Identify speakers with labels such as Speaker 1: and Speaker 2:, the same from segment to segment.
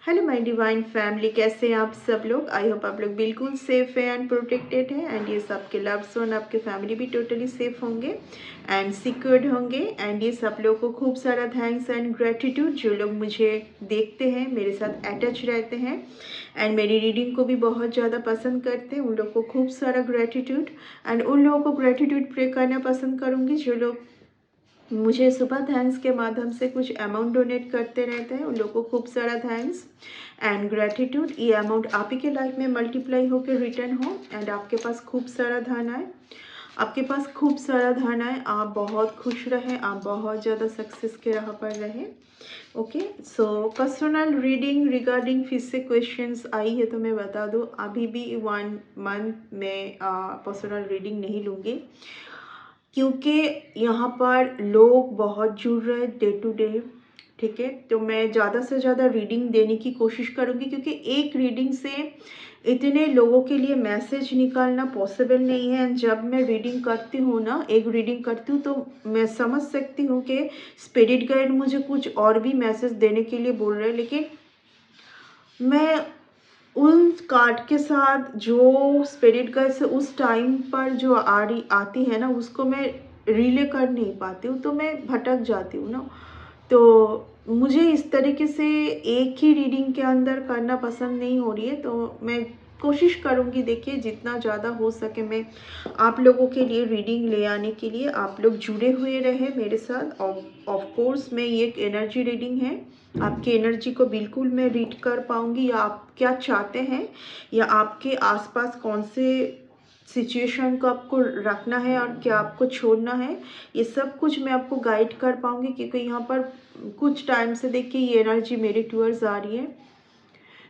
Speaker 1: Hello my divine family, कैसे हैं आप सब लोग। आई होप आप लोग बिल्कुल सेफ है एंड प्रोटेक्टेड है एंड ये सबके लव्ड वन, आपके फैमिली भी टोटली सेफ होंगे एंड सिक्योर्ड होंगे। एंड ये सब लोग को खूब सारा थैंक्स एंड ग्रेटिट्यूड, जो लोग मुझे देखते हैं, मेरे साथ अटैच रहते हैं एंड मेरी रीडिंग को भी बहुत ज़्यादा पसंद करते हैं, उन लोग को खूब सारा ग्रेटिट्यूड। एंड उन लोगों को ग्रेटिट्यूड प्रे करना पसंद करूँगी जो लोग मुझे सुबह थैंक्स के माध्यम से कुछ अमाउंट डोनेट करते रहते हैं, उन लोगों को खूब सारा थैंक्स एंड ग्रेटिट्यूड। ये अमाउंट आप ही के लाइफ में मल्टीप्लाई होकर रिटर्न हो एंड आपके पास खूब सारा धन आए, आपके पास खूब सारा धन आए, आप बहुत खुश रहें, आप बहुत ज़्यादा सक्सेस के राह पर रहें। Okay, so personal reading regarding फिर से क्वेश्चंस आई है तो मैं बता दूँ, अभी भी 1 मंथ में पर्सनल रीडिंग नहीं लूँगी, क्योंकि यहाँ पर लोग बहुत जुड़ रहे हैं डे टू डे। ठीक है, तो मैं ज़्यादा से ज़्यादा रीडिंग देने की कोशिश करूँगी, क्योंकि एक रीडिंग से इतने लोगों के लिए मैसेज निकालना पॉसिबल नहीं है। जब मैं रीडिंग करती हूँ ना, एक रीडिंग करती हूँ, तो मैं समझ सकती हूँ कि स्पिरिट गाइड मुझे कुछ और भी मैसेज देने के लिए बोल रहे हैं, लेकिन मैं उन कार्ड के साथ जो स्पिरिट गाइड से उस टाइम पर जो आती है ना, उसको मैं रिले कर नहीं पाती हूँ, तो मैं भटक जाती हूँ ना। तो मुझे इस तरीके से एक ही रीडिंग के अंदर करना पसंद नहीं हो रही है, तो मैं कोशिश करूँगी, देखिए जितना ज़्यादा हो सके मैं आप लोगों के लिए रीडिंग ले आने के लिए। आप लोग जुड़े हुए रहे मेरे साथ। ऑफ कोर्स मैं ये एक एनर्जी रीडिंग है, आपकी एनर्जी को बिल्कुल मैं रीड कर पाऊँगी, या आप क्या चाहते हैं, या आपके आसपास कौन से सिचुएशन को आपको रखना है और क्या आपको छोड़ना है, ये सब कुछ मैं आपको गाइड कर पाऊँगी। क्योंकि यहाँ पर कुछ टाइम से देखिए ये एनर्जी मेरे टूवर्ड्स आ रही है।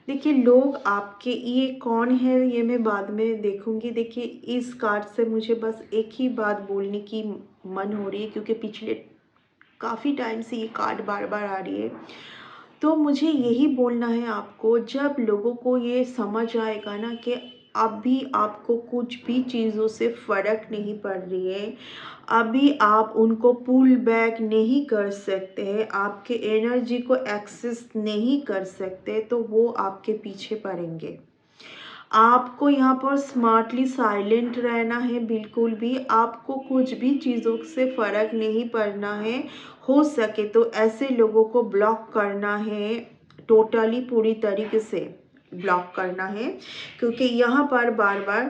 Speaker 1: देखिए लोग आपके ये कौन है ये मैं बाद में देखूंगी। देखिए इस कार्ड से मुझे बस एक ही बात बोलने की मन हो रही है, क्योंकि पिछले काफ़ी टाइम से ये कार्ड बार बार आ रही है, तो मुझे यही बोलना है आपको। जब लोगों को ये समझ आएगा ना कि अभी आपको कुछ भी चीज़ों से फ़र्क नहीं पड़ रही है, अभी आप उनको पुल बैक नहीं कर सकते हैं, आपके एनर्जी को एक्सेस नहीं कर सकते, तो वो आपके पीछे पड़ेंगे। आपको यहाँ पर स्मार्टली साइलेंट रहना है, बिल्कुल भी आपको कुछ भी चीज़ों से फ़र्क नहीं पड़ना है। हो सके तो ऐसे लोगों को ब्लॉक करना है, टोटली पूरी तरीके से ब्लॉक करना है, क्योंकि यहाँ पर बार बार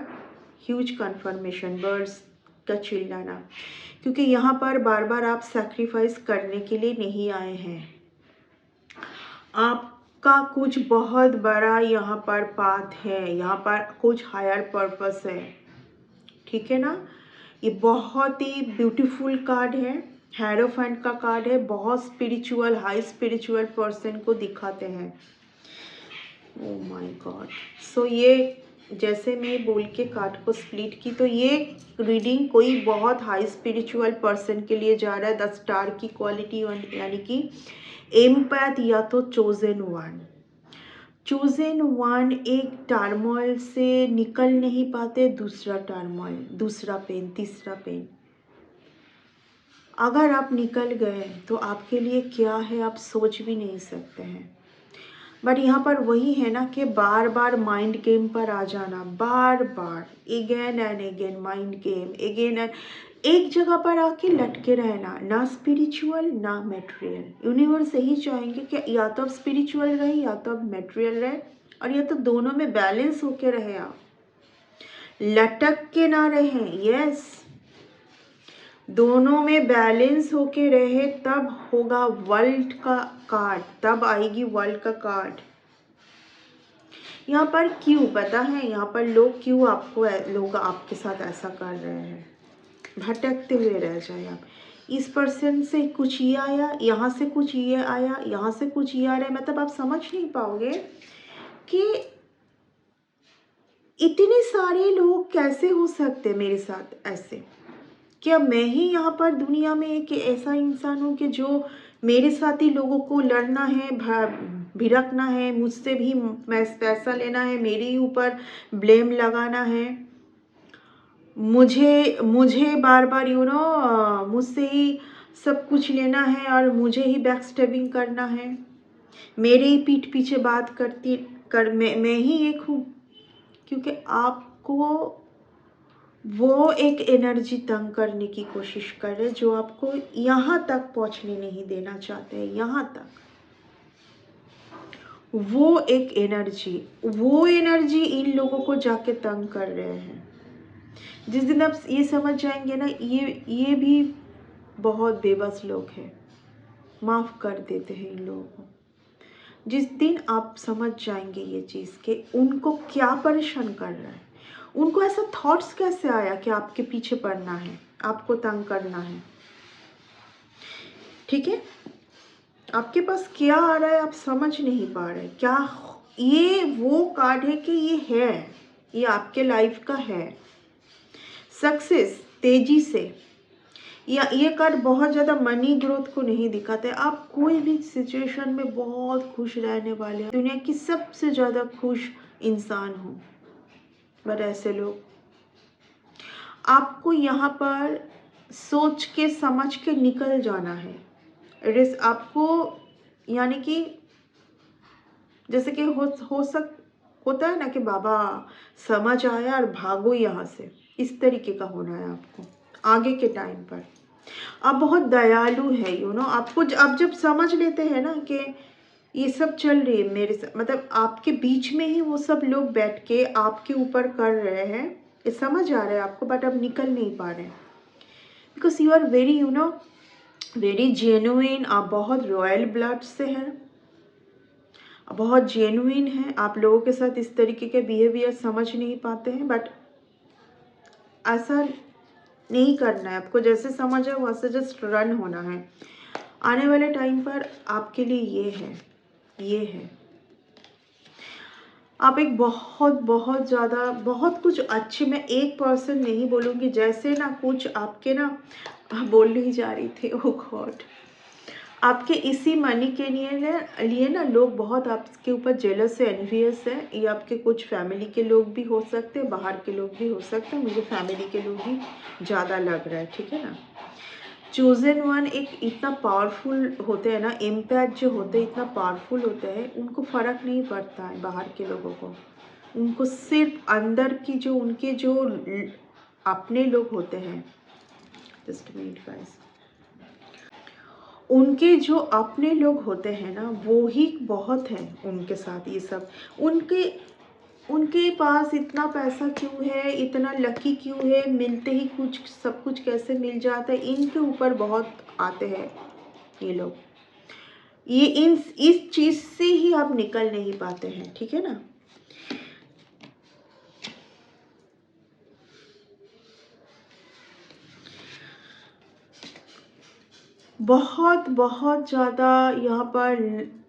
Speaker 1: ह्यूज कन्फर्मेशन बर्ड्स का चिल्लाना, क्योंकि यहाँ पर बार बार आप सैक्रिफाइस करने के लिए नहीं आए हैं, आपका कुछ बहुत बड़ा यहाँ पर पाथ है, यहाँ पर कुछ हायर पर्पस है। ठीक है ना, ये बहुत ही ब्यूटीफुल कार्ड है, हेरोफेंट का कार्ड है, बहुत स्पिरिचुअल हाई स्पिरिचुअल पर्सन को दिखाते हैं। Oh my God. सो ये जैसे मैं बोल के कार्ड को स्प्लिट की, तो ये रीडिंग कोई बहुत हाई स्पिरिचुअल पर्सन के लिए जा रहा है। 10 स्टार की क्वालिटी, यानी कि एम्पैथ या तो चोजन वन। चोजन वन एक टर्मोइल से निकल नहीं पाते, दूसरा टर्मोइल, दूसरा पेन, तीसरा पेन। अगर आप निकल गए तो आपके लिए क्या है आप सोच भी नहीं सकते हैं। बट यहाँ पर वही है ना कि बार बार माइंड गेम पर आ जाना, बार बार again and again mind game, again and एक जगह पर आके लटके रहना, ना स्पिरिचुअल ना मटेरियल। यूनिवर्स यही चाहेंगे कि या तो आप स्पिरिचुअल रहे या तो आप मटेरियल रहे, और या तो दोनों में बैलेंस होके रहे, आप लटक के ना रहें। यस, दोनों में बैलेंस होके रहे, तब होगा वर्ल्ड का कार्ड, तब आएगी वर्ल्ड का कार्ड। यहाँ पर क्यों पता है, यहाँ पर लोग क्यों लोग आपके साथ ऐसा कर रहे हैं, भटकते हुए रह जाए आप। इस पर्सन से कुछ ये आया, यहाँ से कुछ ये आया, यहाँ से कुछ ये आ रहा है, मतलब आप समझ नहीं पाओगे कि इतने सारे लोग कैसे हो सकते मेरे साथ ऐसे। क्या मैं ही यहाँ पर दुनिया में एक ऐसा इंसान हूँ कि जो मेरे साथ ही लोगों को लड़ना है, भिड़कना है, मुझसे भी पैसा लेना है, मेरे ही ऊपर ब्लेम लगाना है, मुझे मुझे बार बार मुझसे ही सब कुछ लेना है और मुझे ही बैक स्टेबिंग करना है। मेरे ही पीठ पीछे बात करती कर मैं ही एक हूँ, क्योंकि आपको वो एक एनर्जी तंग करने की कोशिश कर रहे जो आपको यहाँ तक पहुँचने नहीं देना चाहते हैं। यहाँ तक वो एनर्जी इन लोगों को जाके तंग कर रहे हैं। जिस दिन आप ये समझ जाएंगे ना, ये भी बहुत बेबस लोग हैं, माफ़ कर देते हैं इन लोगों को। जिस दिन आप समझ जाएंगे ये चीज़ कि उनको क्या परेशान कर रहा है, उनको ऐसा थॉट्स कैसे आया कि आपके पीछे पड़ना है, आपको तंग करना है, ठीक है। आपके पास क्या आ रहा है आप समझ नहीं पा रहे। क्या ये वो कार्ड है कि ये आपके लाइफ का है, सक्सेस तेजी से, या ये कार्ड बहुत ज़्यादा मनी ग्रोथ को नहीं दिखाते। आप कोई भी सिचुएशन में बहुत खुश रहने वाले हैं, दुनिया की सबसे ज़्यादा खुश इंसान हो, बट ऐसे लोग आपको यहाँ पर सोच के समझ के निकल जाना है। आपको यानी कि जैसे कि होता है ना कि बाबा समझ आया और भागो यहाँ से, इस तरीके का होना है आपको आगे के टाइम पर। आप बहुत दयालु है, आपको आप जब समझ लेते हैं ना कि ये सब चल रही है मेरे साथ, मतलब आपके बीच में ही वो सब लोग बैठ के आपके ऊपर कर रहे हैं, ये समझ आ रहा है आपको, बट आप निकल नहीं पा रहे हैं। Because you are very very genuine. आप बहुत रॉयल ब्लड से हैं, बहुत जेन्युइन है। आप लोगों के साथ इस तरीके के बिहेवियर समझ नहीं पाते हैं, बट ऐसा नहीं करना है आपको। जैसे समझ है वैसे जस्ट रन होना है। आने वाले टाइम पर आपके लिए ये है आप एक बहुत बहुत ज़्यादा बहुत कुछ अच्छे, मैं 1% नहीं बोलूँगी, जैसे ना कुछ आपके ना बोल नहीं जा रही थी, ओ गॉड, आपके इसी मनी के लिए ना लोग बहुत आपके ऊपर जेलस है, एनवियस है। ये आपके कुछ फैमिली के लोग भी हो सकते हैं, बाहर के लोग भी हो सकते हैं, मुझे फैमिली के लोग ही ज़्यादा लग रहा है, ठीक है ना। चोजन वन एक इतना पावरफुल होते हैं ना, इम्पैक्ट जो होते हैं इतना पावरफुल होते हैं, उनको फ़र्क नहीं पड़ता है बाहर के लोगों को। उनको सिर्फ अंदर की जो उनके जो अपने लोग होते हैं, जस्ट मिनट गाइस, उनके जो अपने लोग होते हैं ना वो ही बहुत हैं उनके साथ। ये सब उनके पास इतना पैसा क्यों है, इतना लकी क्यों है, मिलते ही कुछ सब कुछ कैसे मिल जाता है, इनके ऊपर बहुत आते हैं ये लोग। ये इस चीज़ से ही आप निकल नहीं पाते हैं, ठीक है ना। बहुत बहुत ज़्यादा यहाँ पर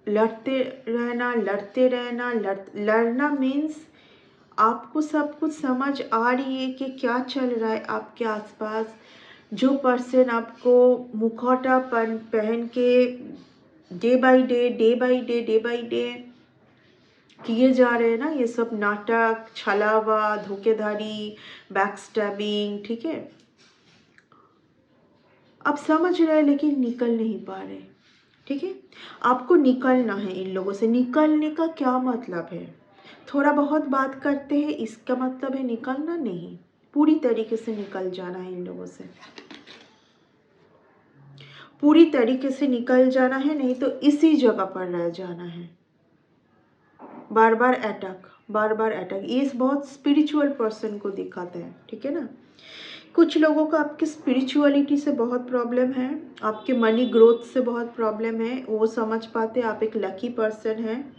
Speaker 1: लड़ते रहना। लड़ना मीन्स आपको सब कुछ समझ आ रही है कि क्या चल रहा है आपके आसपास। जो पर्सन आपको मुखौटा पहन के डे बाय डे किए जा रहे हैं ना, ये सब नाटक, छलावा, धोखेधारी, बैकस्टैबिंग, ठीक है, आप समझ रहे हैं लेकिन निकल नहीं पा रहे, ठीक है। आपको निकलना है इन लोगों से। निकलने का क्या मतलब है? थोड़ा बहुत बात करते हैं इसका मतलब है निकलना नहीं, पूरी तरीके से निकल जाना है इन लोगों से, पूरी तरीके से निकल जाना है, नहीं तो इसी जगह पर रह जाना है। बार बार अटैक, ये बहुत स्पिरिचुअल पर्सन को दिखाते हैं, ठीक है ना। कुछ लोगों को आपकी स्पिरिचुअलिटी से बहुत प्रॉब्लम है, आपके मनी ग्रोथ से बहुत प्रॉब्लम है, वो समझ पाते आप एक लकी पर्सन हैं,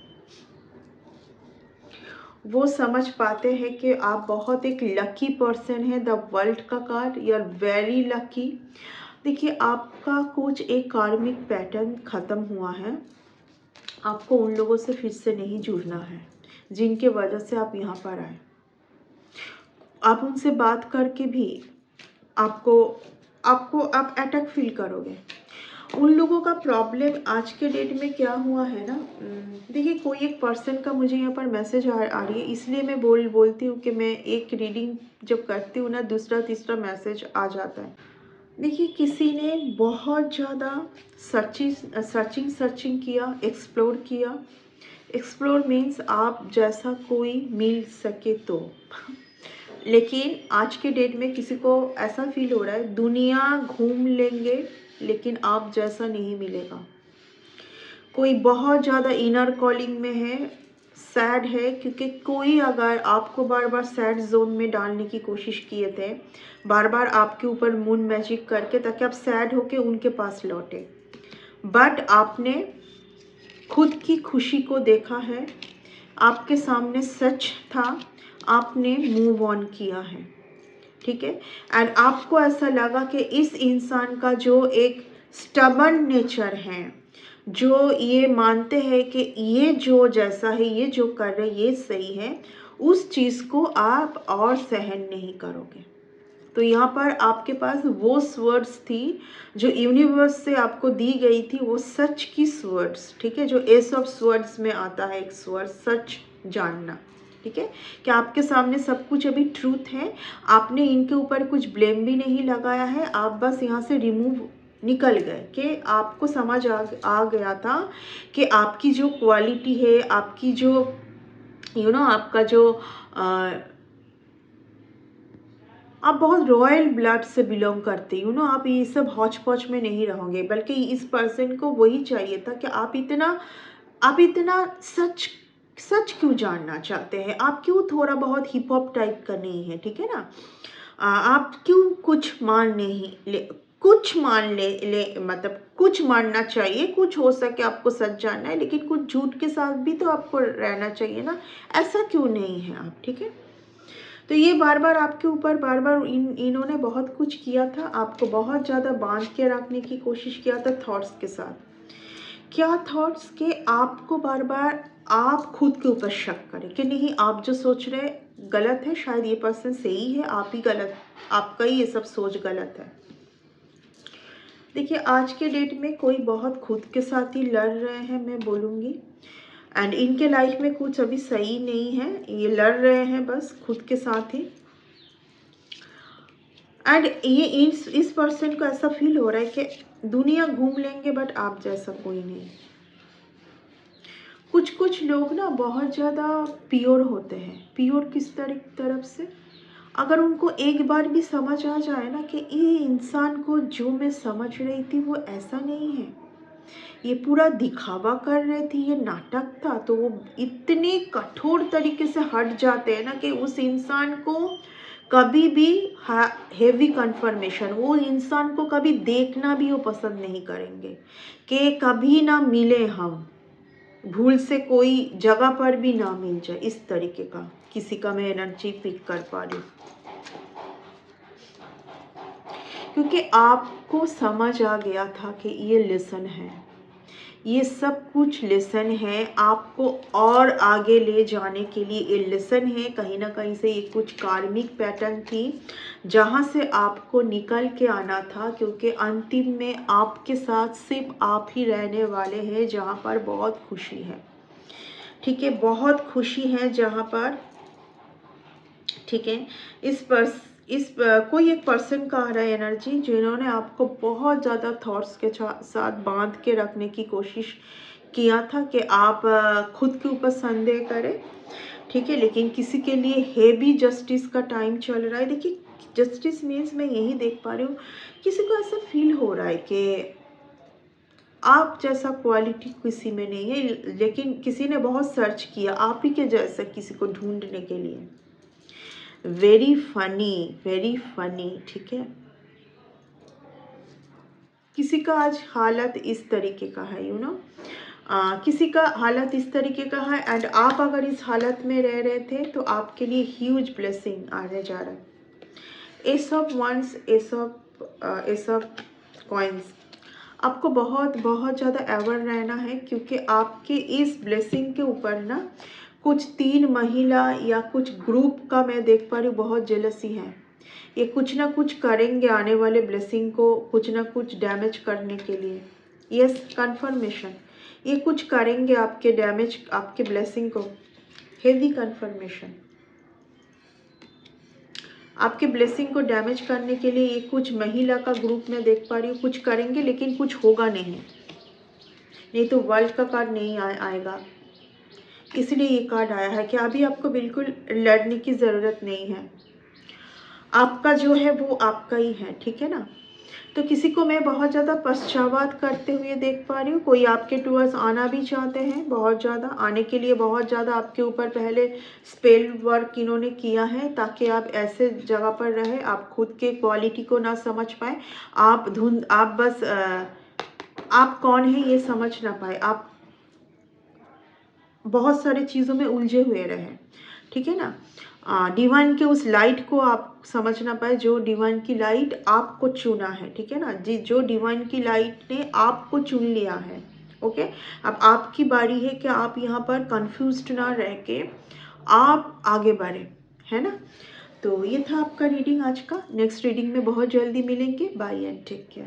Speaker 1: वो समझ पाते हैं कि आप बहुत एक लकी पर्सन है। द वर्ल्ड का card, you are very lucky. देखिए आपका कुछ एक कार्मिक पैटर्न ख़त्म हुआ है, आपको उन लोगों से फिर से नहीं जुड़ना है जिनके वजह से आप यहाँ पर आए। आप उनसे बात करके भी आपको आप अटैक फील करोगे। उन लोगों का प्रॉब्लम आज के डेट में क्या हुआ है ना, देखिए कोई एक पर्सन का मुझे यहाँ पर मैसेज आ रही है, इसलिए मैं बोलती हूँ कि मैं एक रीडिंग जब करती हूँ ना दूसरा तीसरा मैसेज आ जाता है। देखिए, किसी ने बहुत ज़्यादा सर्चिंग किया, एक्सप्लोर किया। एक्सप्लोर मीन्स आप जैसा कोई मिल सके तो। लेकिन आज के डेट में किसी को ऐसा फील हो रहा है दुनिया घूम लेंगे लेकिन आप जैसा नहीं मिलेगा। कोई बहुत ज़्यादा इनर कॉलिंग में है, सैड है, क्योंकि कोई अगर आपको बार बार सैड जोन में डालने की कोशिश किए थे, बार बार आपके ऊपर मून मैजिक करके, ताकि आप सैड होके उनके पास लौटे, बट आपने खुद की खुशी को देखा है, आपके सामने सच था, आपने मूव ऑन किया है, ठीक है। एंड आपको ऐसा लगा कि इस इंसान का जो एक स्टबर्न नेचर है, जो ये मानते हैं कि ये जो जैसा है, ये जो कर रहे ये सही है, उस चीज़ को आप और सहन नहीं करोगे। तो यहाँ पर आपके पास वो स्वर्ड्स थी जो यूनिवर्स से आपको दी गई थी, वो सच की स्वर्ड्स, ठीक है, जो एस ऑफ स्वर्ड्स में आता है एक स्वर्ड, सच जानना, ठीक है, कि आपके सामने सब कुछ अभी ट्रूथ है, आपने इनके ऊपर कुछ ब्लेम भी नहीं लगाया है, आप बस यहाँ से रिमूव निकल गए, कि आपको समझ आ गया था कि आपकी जो क्वालिटी है, आपकी जो आपका जो आप बहुत रॉयल ब्लड से बिलोंग करते आप ये सब हौच पौच में नहीं रहोगे, बल्कि इस पर्सन को वही चाहिए था कि आप इतना सच सच क्यों जानना चाहते हैं, आप क्यों थोड़ा बहुत हिप हॉप टाइप का नहीं है, ठीक है ना, आप क्यों कुछ मान नहीं ले, कुछ मान ले मतलब कुछ मानना चाहिए, कुछ हो सके आपको सच जानना है, लेकिन कुछ झूठ के साथ भी तो आपको रहना चाहिए ना, ऐसा क्यों नहीं है आप, ठीक है। तो ये बार बार आपके ऊपर बार बार इन्होंने बहुत कुछ किया था, आपको बहुत ज़्यादा बांध के रखने की कोशिश किया था थॉट्स के साथ। क्या थॉट्स के आपको बार बार आप खुद के ऊपर शक करें कि नहीं, आप जो सोच रहे गलत है, शायद ये पर्सन सही है, आप ही गलत, आपका ही ये सब सोच गलत है। देखिए, आज के डेट में कोई बहुत खुद के साथ ही लड़ रहे हैं, मैं बोलूँगी, एंड इनके लाइफ में कुछ अभी सही नहीं है, ये लड़ रहे हैं बस खुद के साथ ही। एंड ये इस पर्सन को ऐसा फील हो रहा है कि दुनिया घूम लेंगे बट आप जैसा कोई नहीं। कुछ लोग ना बहुत ज़्यादा प्योर होते हैं। प्योर किस तरफ से, अगर उनको एक बार भी समझ आ जाए ना कि ये इंसान को जो मैं समझ रही थी वो ऐसा नहीं है, ये पूरा दिखावा कर रहे थे, ये नाटक था, तो वो इतने कठोर तरीके से हट जाते हैं ना कि उस इंसान को कभी भी हेवी कंफर्मेशन, वो इंसान को कभी देखना भी वो पसंद नहीं करेंगे, कि कभी ना मिले हम, भूल से कोई जगह पर भी ना मिल जाए, इस तरीके का किसी का मैं एनर्जी पिक कर पा रही हूँ। क्योंकि आपको समझ आ गया था कि ये लेसन है, ये सब कुछ लेसन है, आपको और आगे ले जाने के लिए ये लेसन है, कहीं ना कहीं से ये कुछ कार्मिक पैटर्न थी जहाँ से आपको निकल के आना था, क्योंकि अंतिम में आपके साथ सिर्फ आप ही रहने वाले हैं जहाँ पर बहुत खुशी है, ठीक है, बहुत खुशी है जहाँ पर, ठीक है। कोई एक पर्सन का आ रहा है एनर्जी जिन्होंने आपको बहुत ज़्यादा थॉट्स के साथ बांध के रखने की कोशिश किया था कि आप खुद के ऊपर संदेह करें, ठीक है, लेकिन किसी के लिए हेवी जस्टिस का टाइम चल रहा है। देखिए, जस्टिस मीन्स मैं यही देख पा रही हूँ, किसी को ऐसा फील हो रहा है कि आप जैसा क्वालिटी किसी में नहीं है, लेकिन किसी ने बहुत सर्च किया आप ही के जैसा किसी को ढूंढने के लिए। वेरी फनी, ठीक है। किसी का आज हालत इस तरीके का है, किसी का हालत इस तरीके का है, एंड आप अगर इस हालत में रह रहे थे तो आपके लिए ह्यूज ब्लेसिंग आने जा रहा है। Ace of wands, ace of coins, आपको बहुत बहुत ज़्यादा एवर रहना है, क्योंकि आपके इस ब्लेसिंग के ऊपर ना कुछ 3 महिला या कुछ ग्रुप का मैं देख पा रही हूँ बहुत जेलसी है। ये कुछ ना कुछ करेंगे आने वाले ब्लेसिंग को कुछ ना कुछ डैमेज करने के लिए। यस, कंफर्मेशन, ये कुछ करेंगे आपके डैमेज, आपके ब्लेसिंग को। हेवी कंफर्मेशन, आपके ब्लेसिंग को डैमेज करने के लिए ये कुछ महिला का ग्रुप में देख पा रही हूँ, कुछ करेंगे लेकिन कुछ होगा नहीं। नहीं तो वर्ल्ड का कार्ड नहीं आएगा, इसलिए ये कार्ड आया है कि अभी आपको बिल्कुल लड़ने की ज़रूरत नहीं है। आपका जो है वो आपका ही है, ठीक है ना। तो किसी को मैं बहुत ज़्यादा पश्चाताप करते हुए देख पा रही हूँ। कोई आपके टूवर्ड्स आना भी चाहते हैं, बहुत ज़्यादा आने के लिए बहुत ज़्यादा आपके ऊपर पहले स्पेल वर्क इन्होंने किया है ताकि आप ऐसे जगह पर रहे, आप खुद के क्वालिटी को ना समझ पाए, आप बस आप कौन है ये समझ ना पाए, आप बहुत सारी चीज़ों में उलझे हुए रहे, ठीक है ना। डिवाइन के उस लाइट को आप समझ ना पाए, जो डिवाइन की लाइट आपको चुना है, ठीक है ना जी, जो डिवाइन की लाइट ने आपको चुन लिया है। ओके, अब आपकी बारी है कि आप यहाँ पर कंफ्यूज्ड ना रह के आप आगे बढ़े, है ना। तो ये था आपका रीडिंग आज का। नेक्स्ट रीडिंग में बहुत जल्दी मिलेंगे। Bye and take care.